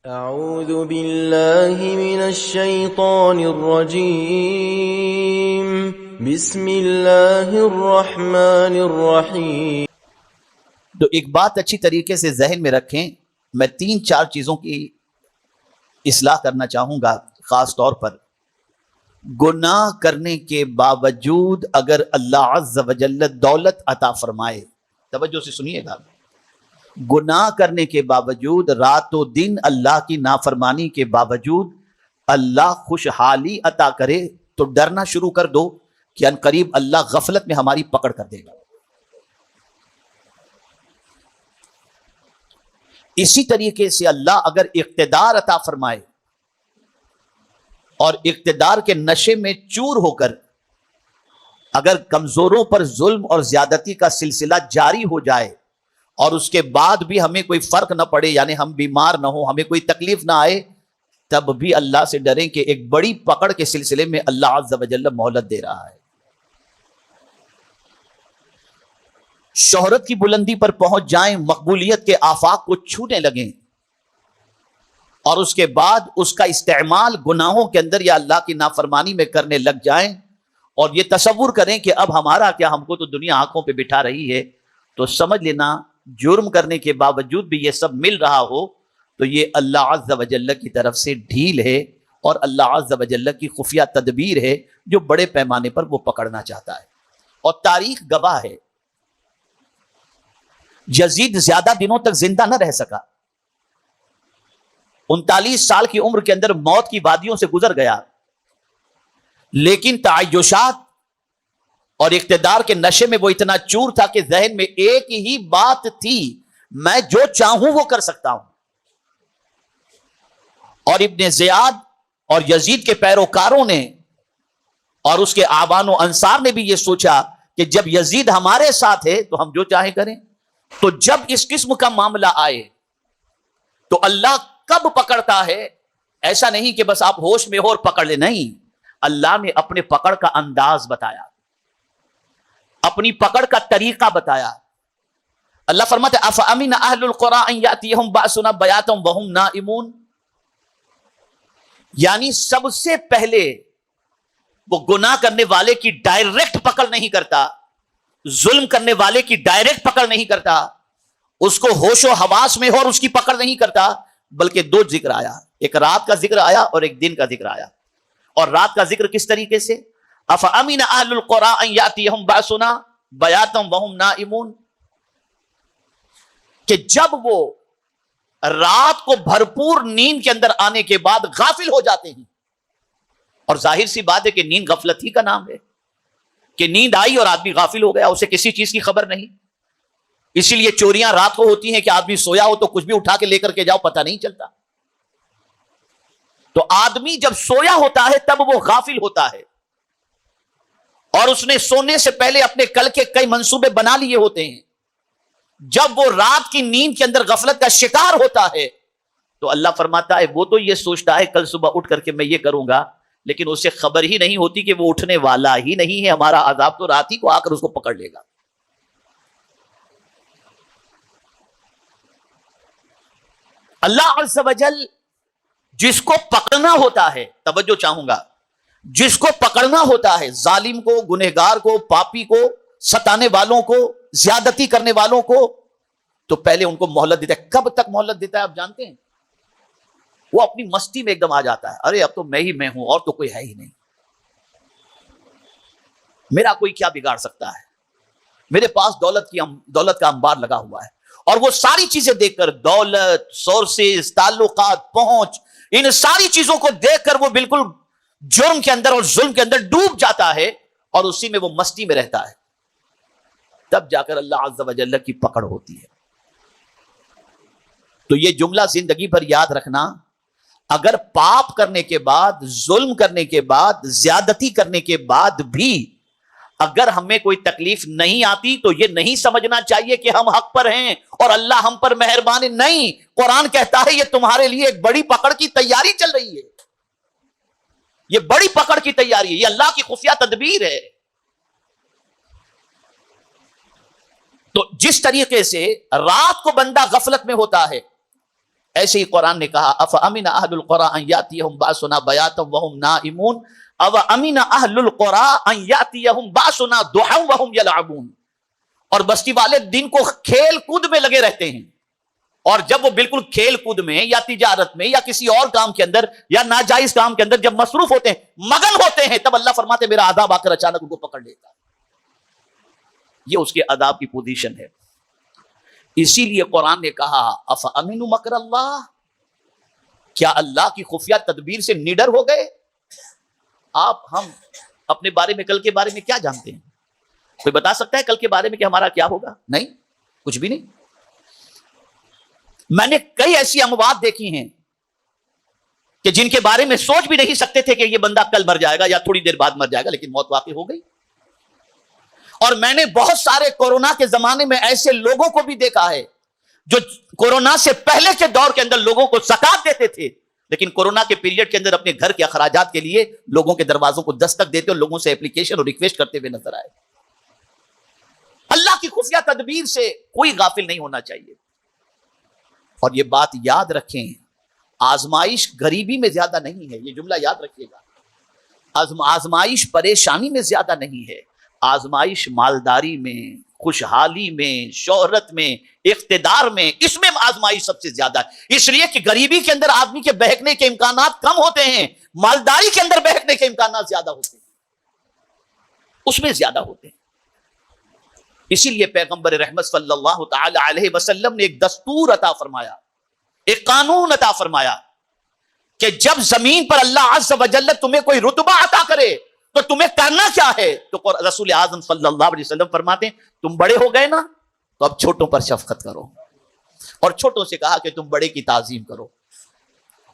اعوذ باللہ من الشیطان الرجیم بسم اللہ الرحمن الرحیم۔ تو ایک بات اچھی طریقے سے ذہن میں رکھیں، میں 3-4 چیزوں کی اصلاح کرنا چاہوں گا۔ خاص طور پر گناہ کرنے کے باوجود اگر اللہ عز و جل دولت عطا فرمائے، توجہ سے سنیے گا، گناہ کرنے کے باوجود، رات و دن اللہ کی نافرمانی کے باوجود اللہ خوشحالی عطا کرے تو ڈرنا شروع کر دو کہ ان قریب اللہ غفلت میں ہماری پکڑ کر دے گا۔ اسی طریقے سے اللہ اگر اقتدار عطا فرمائے اور اقتدار کے نشے میں چور ہو کر اگر کمزوروں پر ظلم اور زیادتی کا سلسلہ جاری ہو جائے اور اس کے بعد بھی ہمیں کوئی فرق نہ پڑے، یعنی ہم بیمار نہ ہو، ہمیں کوئی تکلیف نہ آئے، تب بھی اللہ سے ڈریں کہ ایک بڑی پکڑ کے سلسلے میں اللہ عز و جل مہلت دے رہا ہے۔ شہرت کی بلندی پر پہنچ جائیں، مقبولیت کے آفاق کو چھونے لگیں اور اس کے بعد اس کا استعمال گناہوں کے اندر یا اللہ کی نافرمانی میں کرنے لگ جائیں، اور یہ تصور کریں کہ اب ہمارا کیا، ہم کو تو دنیا آنکھوں پہ بٹھا رہی ہے، تو سمجھ لینا جرم کرنے کے باوجود بھی یہ سب مل رہا ہو تو یہ اللہ عز و جل کی طرف سے ڈھیل ہے اور اللہ عز و جل کی خفیہ تدبیر ہے جو بڑے پیمانے پر وہ پکڑنا چاہتا ہے۔ اور تاریخ گواہ ہے، یزید زیادہ دنوں تک زندہ نہ رہ سکا، 39 سال کی عمر کے اندر موت کی وادیوں سے گزر گیا، لیکن تعیشات اور اقتدار کے نشے میں وہ اتنا چور تھا کہ ذہن میں ایک ہی بات تھی، میں جو چاہوں وہ کر سکتا ہوں۔ اور ابن زیاد اور یزید کے پیروکاروں نے اور اس کے آبان و انصار نے بھی یہ سوچا کہ جب یزید ہمارے ساتھ ہے تو ہم جو چاہیں کریں۔ تو جب اس قسم کا معاملہ آئے تو اللہ کب پکڑتا ہے، ایسا نہیں کہ بس آپ ہوش میں ہو اور پکڑ لیں، نہیں، اللہ نے اپنے پکڑ کا انداز بتایا، اپنی پکڑ کا طریقہ بتایا۔ اللہ فرماتے ہیں افامن اہل القری ان یاتیہم باسنا بیاتا وہم نائمون، یعنی سب سے پہلے وہ گناہ کرنے والے کی ڈائریکٹ پکڑ نہیں کرتا، ظلم کرنے والے کی ڈائریکٹ پکڑ نہیں کرتا، اس کو ہوش و حواس میں ہو اور اس کی پکڑ نہیں کرتا، بلکہ 2 ذکر آیا، ایک رات کا ذکر آیا اور ایک دن کا ذکر آیا۔ اور رات کا ذکر کس طریقے سے، افامن اہل القری ان یاتیہم باسنا بیاتا وہم نائمون، کہ جب وہ رات کو بھرپور نیند کے اندر آنے کے بعد غافل ہو جاتے ہیں، اور ظاہر سی بات ہے کہ نیند غفلت ہی کا نام ہے، کہ نیند آئی اور آدمی غافل ہو گیا، اسے کسی چیز کی خبر نہیں۔ اسی لیے چوریاں رات کو ہوتی ہیں کہ آدمی سویا ہو تو کچھ بھی اٹھا کے لے کر کے جاؤ، پتہ نہیں چلتا۔ تو آدمی جب سویا ہوتا ہے تب وہ غافل ہوتا ہے، اور اس نے سونے سے پہلے اپنے کل کے کئی منصوبے بنا لیے ہوتے ہیں۔ جب وہ رات کی نیند کے اندر غفلت کا شکار ہوتا ہے تو اللہ فرماتا ہے وہ تو یہ سوچتا ہے کل صبح اٹھ کر کے میں یہ کروں گا، لیکن اسے خبر ہی نہیں ہوتی کہ وہ اٹھنے والا ہی نہیں ہے، ہمارا عذاب تو رات ہی کو آ کر اس کو پکڑ لے گا۔ اللہ عز و جل جس کو پکڑنا ہوتا ہے، توجہ چاہوں گا، جس کو پکڑنا ہوتا ہے، ظالم کو، گنہگار کو، پاپی کو، ستانے والوں کو، زیادتی کرنے والوں کو، تو پہلے ان کو مہلت دیتا ہے۔ کب تک مہلت دیتا ہے آپ جانتے ہیں؟ وہ اپنی مستی میں ایک دم آ جاتا ہے، ارے اب تو میں ہی میں ہوں اور تو کوئی ہے ہی نہیں، میرا کوئی کیا بگاڑ سکتا ہے، میرے پاس دولت کا انبار لگا ہوا ہے، اور وہ ساری چیزیں دیکھ کر، دولت، سورسز، تعلقات، پہنچ، ان ساری چیزوں کو دیکھ کر وہ بالکل جرم کے اندر اور ظلم کے اندر ڈوب جاتا ہے اور اسی میں وہ مستی میں رہتا ہے۔ تب جا کر اللہ عز و جل کی پکڑ ہوتی ہے۔ تو یہ جملہ زندگی بھر یاد رکھنا، اگر پاپ کرنے کے بعد، ظلم کرنے کے بعد، زیادتی کرنے کے بعد بھی اگر ہمیں کوئی تکلیف نہیں آتی تو یہ نہیں سمجھنا چاہیے کہ ہم حق پر ہیں اور اللہ ہم پر مہربان ہے، نہیں، قرآن کہتا ہے یہ تمہارے لیے ایک بڑی پکڑ کی تیاری چل رہی ہے، یہ بڑی پکڑ کی تیاری ہے، یہ اللہ کی خفیہ تدبیر ہے۔ تو جس طریقے سے رات کو بندہ غفلت میں ہوتا ہے، ایسے ہی قرآن نے کہا افامن اہل القری ان یاتیہم باسنا بیاتا وہم نائمون او امن اہل القری ان یاتیہم باسنا ضحی وہم یلعبون. اور بستی والے دن کو کھیل کود میں لگے رہتے ہیں، اور جب وہ بالکل کھیل کود میں یا تجارت میں یا کسی اور کام کے اندر یا ناجائز کام کے اندر جب مصروف ہوتے ہیں، مگن ہوتے ہیں، تب اللہ فرماتے ہیں میرا عذاب آ کر اچانک ان کو پکڑ لیتا ہے. یہ اس کے عذاب کی پوزیشن ہے. اسی لیے قرآن نے کہا افامنوا مکر اللہ، کیا اللہ کی خفیہ تدبیر سے نڈر ہو گئے؟ آپ ہم اپنے بارے میں کل کے بارے میں کیا جانتے ہیں؟ کوئی بتا سکتا ہے کل کے بارے میں کہ ہمارا کیا ہوگا؟ نہیں، کچھ بھی نہیں. میں نے کئی ایسی اموات دیکھی ہیں کہ جن کے بارے میں سوچ بھی نہیں سکتے تھے کہ یہ بندہ کل مر جائے گا یا تھوڑی دیر بعد مر جائے گا، لیکن موت واقع ہو گئی. اور میں نے بہت سارے کورونا کے زمانے میں ایسے لوگوں کو بھی دیکھا ہے جو کورونا سے پہلے کے دور کے اندر لوگوں کو زکات دیتے تھے، لیکن کورونا کے پیریڈ کے اندر اپنے گھر کے اخراجات کے لیے لوگوں کے دروازوں کو دستک دیتے اور لوگوں سے اپلیکیشن اور ریکویسٹ کرتے ہوئے نظر آئے. اللہ کی خفیہ تدبیر سے کوئی غافل نہیں ہونا چاہیے. اور یہ بات یاد رکھیں، آزمائش غریبی میں زیادہ نہیں ہے، یہ جملہ یاد رکھیے گا. آزمائش پریشانی میں زیادہ نہیں ہے، آزمائش مالداری میں، خوشحالی میں، شہرت میں، اقتدار میں، اس میں آزمائش سب سے زیادہ ہے. اس لیے کہ غریبی کے اندر آدمی کے بہکنے کے امکانات کم ہوتے ہیں، مالداری کے اندر بہکنے کے امکانات زیادہ ہوتے ہیں، اس میں زیادہ ہوتے ہیں. اسی لیے پیغمبر رحمت صلی اللہ تعالی علیہ وسلم نے ایک دستور عطا فرمایا، ایک قانون عطا فرمایا کہ جب زمین پر اللہ عز و جل تمہیں کوئی رتبہ عطا کرے تو تمہیں کرنا کیا ہے؟ تو رسول اعظم صلی اللہ علیہ وسلم فرماتے ہیں تم بڑے ہو گئے نا، تو اب چھوٹوں پر شفقت کرو، اور چھوٹوں سے کہا کہ تم بڑے کی تعظیم کرو.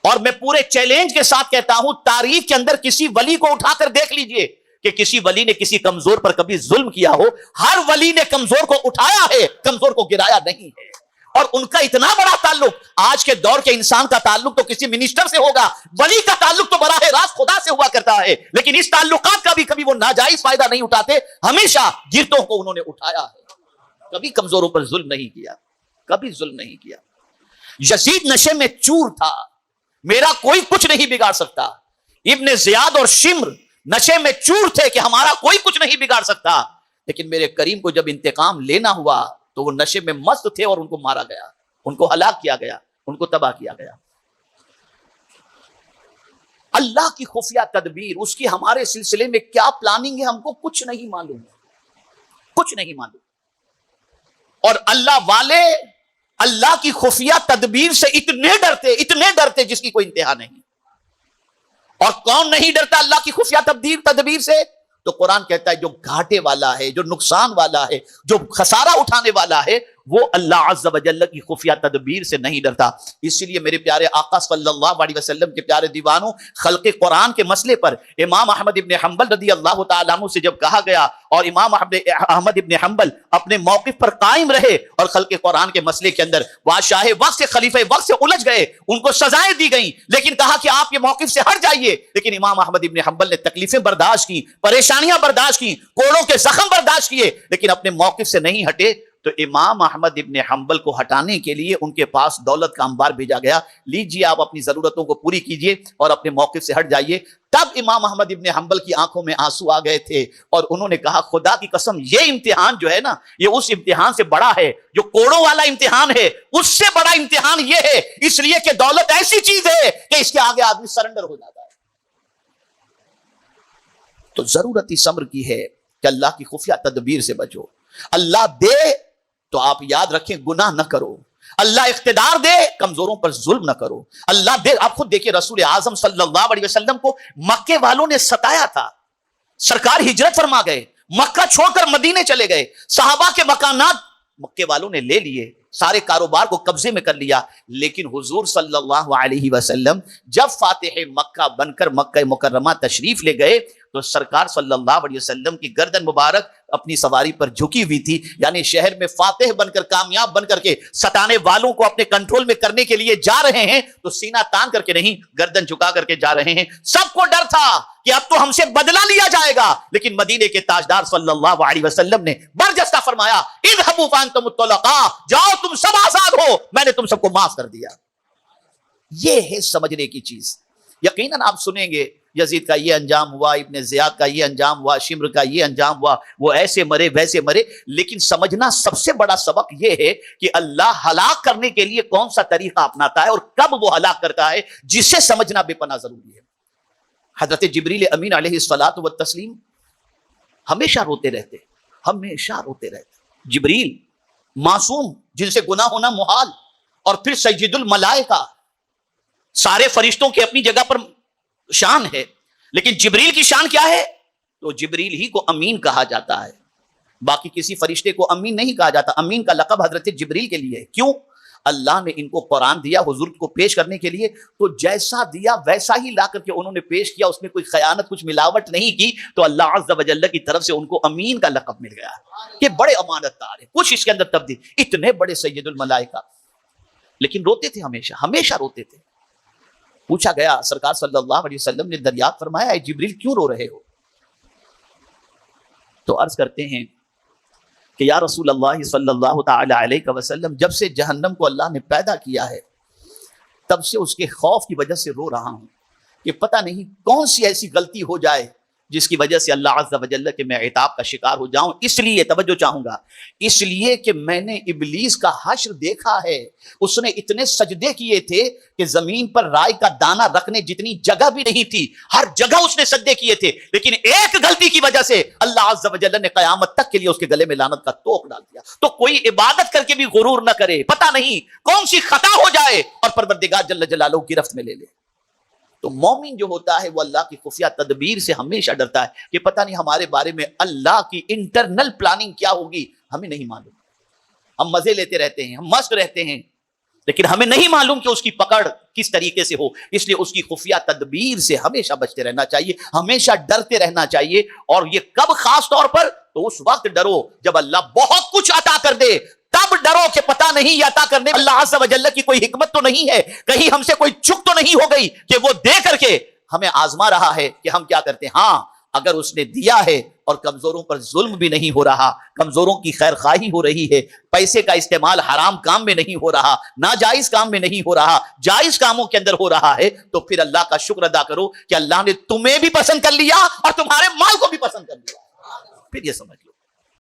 اور میں پورے چیلنج کے ساتھ کہتا ہوں، تاریخ کے اندر کسی ولی کو اٹھا کر دیکھ لیجئے کہ کسی ولی نے کسی کمزور پر کبھی ظلم کیا ہو. ہر ولی نے کمزور کو اٹھایا ہے، کمزور کو گرایا نہیں ہے. اور ان کا اتنا بڑا تعلق، آج کے دور کے انسان کا تعلق تو کسی منسٹر سے ہوگا، ولی کا تعلق تو براہ راست خدا سے ہوا کرتا ہے، لیکن اس تعلقات کا بھی کبھی وہ ناجائز فائدہ نہیں اٹھاتے، ہمیشہ گرتوں کو انہوں نے اٹھایا ہے، کبھی کمزوروں پر ظلم نہیں کیا، کبھی ظلم نہیں کیا. یزید نشے میں چور تھا، میرا کوئی کچھ نہیں بگاڑ سکتا. ابن زیاد اور شمر نشے میں چور تھے کہ ہمارا کوئی کچھ نہیں بگاڑ سکتا، لیکن میرے کریم کو جب انتقام لینا ہوا تو وہ نشے میں مست تھے اور ان کو مارا گیا، ان کو ہلاک کیا گیا، ان کو تباہ کیا گیا. اللہ کی خفیہ تدبیر، اس کی ہمارے سلسلے میں کیا پلاننگ ہے ہم کو کچھ نہیں معلوم، کچھ نہیں معلوم. اور اللہ والے اللہ کی خفیہ تدبیر سے اتنے ڈرتے جس کی کوئی انتہا نہیں. اور کون نہیں ڈرتا اللہ کی خفیہ تدبیر سے؟ تو قرآن کہتا ہے جو گھاٹے والا ہے، جو نقصان والا ہے، جو خسارہ اٹھانے والا ہے، وہ اللہ عز و جل کی خفیہ تدبیر سے نہیں ڈرتا. اسی لیے میرے پیارے آقا صلی اللہ علیہ وسلم کے پیارے دیوانوں، خلق قرآن کے مسئلے پر امام احمد ابن حنبل رضی اللہ تعالیٰ عنہ سے جب کہا گیا اور امام احمد ابن حنبل اپنے موقف پر قائم رہے اور خلق قرآن کے مسئلے کے اندر بادشاہ وقت سے خلیفہ وقت سے الجھ گئے، ان کو سزائیں دی گئیں، لیکن کہا کہ آپ یہ موقف سے ہٹ جائیے. لیکن امام احمد ابن حنبل نے تکلیفیں برداشت کی، پریشانیاں برداشت کی، کوڑوں کے زخم برداشت کیے، لیکن اپنے موقف سے نہیں ہٹے. تو امام احمد ابن حنبل کو ہٹانے کے لیے ان کے پاس دولت کا انبار بھیجا گیا، لیجئے آپ اپنی ضرورتوں کو پوری کیجئے اور اپنے موقف سے ہٹ جائیے. تب امام احمد ابن حنبل کی آنکھوں میں آنسو آ گئے تھے اور انہوں نے کہا خدا کی قسم یہ امتحان جو ہے نا، یہ اس امتحان سے بڑا ہے جو کوڑوں والا امتحان ہے، اس سے بڑا امتحان یہ ہے، اس لیے کہ دولت ایسی چیز ہے کہ اس کے آگے آدمی سرنڈر ہو جاتا ہے. تو ضرورت اس امر کی ہے کہ اللہ کی خفیہ تدبیر سے بچو. اللہ دے تو آپ یاد رکھیں گناہ نہ کرو، اللہ اقتدار دے کمزوروں پر ظلم نہ کرو. اللہ دے، آپ خود دیکھیں رسول اعظم صلی اللہ علیہ وسلم کو مکے والوں نے ستایا تھا، سرکار ہجرت فرما گئے، مکہ چھوڑ کر مدینے چلے گئے، صحابہ کے مکانات مکے والوں نے لے لیے، سارے کاروبار کو قبضے میں کر لیا. لیکن حضور صلی اللہ علیہ وسلم جب فاتح مکہ بن کر مکہ مکرمہ تشریف لے گئے تو سرکار صلی اللہ علیہ وسلم کی گردن مبارک اپنی سواری پر جھکی ہوئی تھی، یعنی شہر میں فاتح بن کر، کامیاب بن کر کے ستانے والوں کو اپنے کنٹرول میں کرنے کے لیے جا رہے ہیں تو سینہ تان کر کے نہیں، گردن جھکا کر کے جا رہے ہیں. سب کو ڈر تھا کہ اب تو ہم سے بدلہ لیا جائے گا، لیکن مدینے کے تاجدار صلی اللہ علیہ وسلم نے برجستہ فرمایا اذهبوا فانتم الطلقاء، جاؤ تم سب آزاد ہو، میں نے تم سب کو معاف کر دیا. یہ ہے سمجھنے کی چیز. یقیناً آپ سنیں گے یزید کا یہ انجام ہوا، ابن زیاد کا یہ انجام ہوا، شمر کا یہ انجام ہوا، وہ ایسے مرے ویسے مرے، لیکن سمجھنا سب سے بڑا سبق یہ ہے کہ اللہ ہلاک کرنے کے لیے کون سا طریقہ اپناتا ہے اور کب وہ ہلاک کرتا ہے، جسے سمجھنا بے پناہ ضروری ہے. حضرت جبریل امین علیہ الصلاۃ والتسلیم ہمیشہ روتے رہتے، ہمیشہ روتے رہتے. جبریل معصوم، جن سے گناہ ہونا محال، اور پھر سید الملائکہ، سارے فرشتوں کے اپنی جگہ پر شان ہے، لیکن جبریل کی شان کیا ہے؟ تو جبریل ہی کو امین کہا جاتا ہے، باقی کسی فرشتے کو امین نہیں کہا جاتا. امین کا لقب حضرت جبریل کے لیے ہے. کیوں؟ اللہ نے ان کو قرآن دیا حضور کو پیش کرنے کے لیے، تو جیسا دیا ویسا ہی لا کر کے انہوں نے پیش کیا، اس میں کوئی خیانت، کچھ ملاوٹ نہیں کی، تو اللہ عز و جل کی طرف سے ان کو امین کا لقب مل گیا. یہ بڑے امانت دار ہیں، کچھ اس کے اندر تبدیل. اتنے بڑے سید الملائکہ، لیکن روتے تھے، ہمیشہ ہمیشہ روتے تھے. پوچھا گیا، سرکار صلی اللہ علیہ وسلم نے دریافت فرمایا، اے جبریل کیوں رو رہے ہو؟ تو عرض کرتے ہیں کہ یا رسول اللہ صلی اللہ تعالی علیہ وسلم، جب سے جہنم کو اللہ نے پیدا کیا ہے تب سے اس کے خوف کی وجہ سے رو رہا ہوں کہ پتہ نہیں کون سی ایسی غلطی ہو جائے جس کی وجہ سے اللہ عز و جل کے میں عتاب کا شکار ہو جاؤں. اس لیے توجہ چاہوں گا، اس لیے کہ میں نے ابلیس کا حشر دیکھا ہے. اس نے اتنے سجدے کیے تھے کہ زمین پر رائے کا دانہ رکھنے جتنی جگہ بھی نہیں تھی، ہر جگہ اس نے سجدے کیے تھے، لیکن ایک غلطی کی وجہ سے اللہ عز و جل نے قیامت تک کے لیے اس کے گلے میں لعنت کا توق ڈال دیا. تو کوئی عبادت کر کے بھی غرور نہ کرے، پتہ نہیں کون سی خطا ہو جائے اور پروردگار جل جلالہ گرفت میں لے لے. تو مومن جو ہوتا ہے وہ اللہ کی خفیہ تدبیر سے ہمیشہ ڈرتا ہے کہ پتہ نہیں ہمارے بارے میں اللہ کی انٹرنل پلاننگ کیا ہوگی، ہمیں نہیں معلوم. ہم مزے لیتے رہتے ہیں، ہم مست رہتے ہیں، لیکن ہمیں نہیں معلوم کہ اس کی پکڑ کس طریقے سے ہو. اس لیے اس کی خفیہ تدبیر سے ہمیشہ بچتے رہنا چاہیے، ہمیشہ ڈرتے رہنا چاہیے. اور یہ کب خاص طور پر؟ تو اس وقت ڈرو جب اللہ بہت کچھ عطا کر دے، تب ڈرو کہ پتہ نہیں یہ عطا کرنے اللہ عز و جل کی کوئی حکمت تو نہیں ہے، کہیں ہم سے کوئی چک تو نہیں ہو گئی کہ وہ دے کر کے ہمیں آزما رہا ہے کہ ہم کیا کرتے ہیں. ہاں اگر اس نے دیا ہے اور کمزوروں پر ظلم بھی نہیں ہو رہا، کمزوروں کی خیر خواہی ہو رہی ہے، پیسے کا استعمال حرام کام میں نہیں ہو رہا، ناجائز کام میں نہیں ہو رہا، جائز کاموں کے اندر ہو رہا ہے، تو پھر اللہ کا شکر ادا کرو کہ اللہ نے تمہیں بھی پسند کر لیا اور تمہارے مال کو بھی پسند کر لیا. پھر یہ سمجھ لو